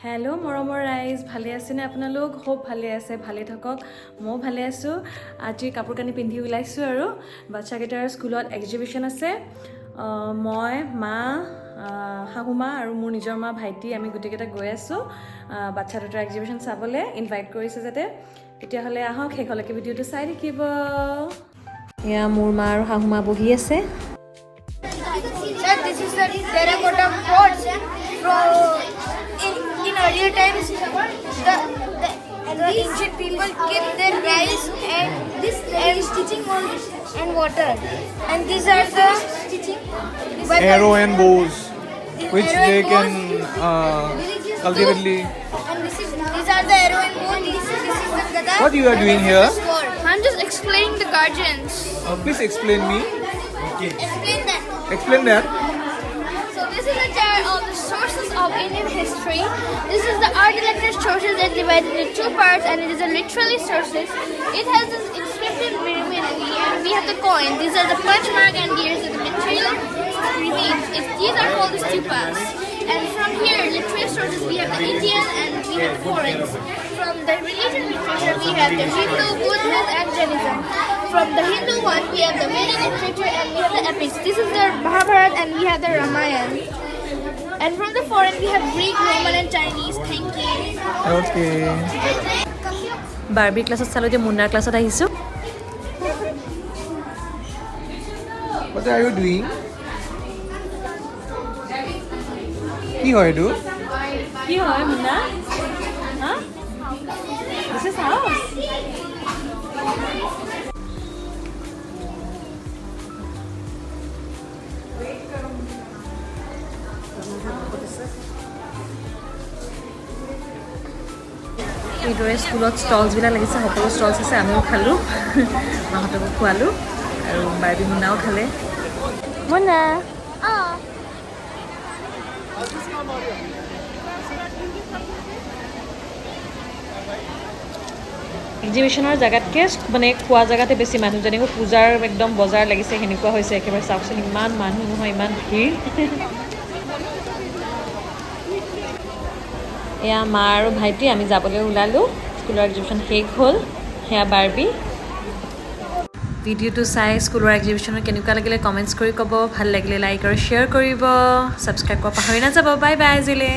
Hello मरমৰ rise ভালে আছে নে আপোনালোক খুব ভালে আছে ভালে থাকক মই ভালে আছো আজি কাপোৰ কানি পিন্ধি ওলাইছো আৰু বাচ্চা কেটাৰ স্কুলত এক্সিবিশন আছে মই মা হাহুমা আৰু মোৰ নিজৰ মা ভাইটি আমি গুটেকেটা গৈ আছো বাচ্চা দুটাৰ এক্সিবিশন চাবলে ইনভাইট কৰিছে যাতে তেতিয়া হলে আহক হেকলকে ভিডিওটো চাই দেখিব ইয়া মোৰ মা আৰু হাহুমা বহি আছে Sir, this is the terracotta pots in earlier times, the ancient people kept their rice and stitching and water. And these are the arrow and bows, which they can cultivately. And these are the arrow and bow. This is the gada. What you are doing here? I'm just explaining the guardians. Please explain me. Explain that. Explain that. So this is a chart of the sources of Indian history. This is the art electric sources that divided into two parts, and it is a literally sources. It has this inscription minivlog, and we have the coin. These are the punch mark, and here's the material remains. These are called the stupas. And from here, literary sources, we have the Indian and we have foreign. From the religion literature, we have the Hindu, Buddhism, and Jainism. From the Hindu one, we have the Vedic literature and we have the epics. This is the Mahabharata and we have the Ramayana. And from the foreign, we have Greek, Roman, and Chinese. Thank you. Okay. Barbie class চালো যে মুন্নাৰ ক্লাছত আহিছো What are you doing? কি হয় এইটো? কি হয় মুন্না হা This is house এইদৰে স্কুলত ষ্টলছবিলাক লাগিছে সকলো ষ্টলছ আছে আমিও খালোঁ মাহঁতকো খোৱালোঁ আৰু বাৰ্বি মুনাও খালে মুনা এক্সিবিশনৰ জেগাতকৈ মানে খোৱা জেগাতে বেছি মানুহ যেনেকৈ পূজাৰ একদম বজাৰ লাগিছে সেনেকুৱা হৈছে একেবাৰে চাওকচোন ইমান মানুহ নহয় ইমান ভিৰ এয়া মা আৰু ভাইটি আমি যাবলৈ ওলালোঁ স্কুলৰ এক্সিবিশন শেষ হ'ল সেয়া বাৰ্বি ভিডিঅ'টো চাই স্কুলৰ এক্সিবিশনৰ কেনেকুৱা লাগিলে কমেণ্টছ কৰি ক'ব ভাল লাগিলে লাইক আৰু শ্বেয়াৰ কৰিব ছাবস্ক্ৰাইব কৰা পাহৰি নাযাব বাই বাই আজিলৈ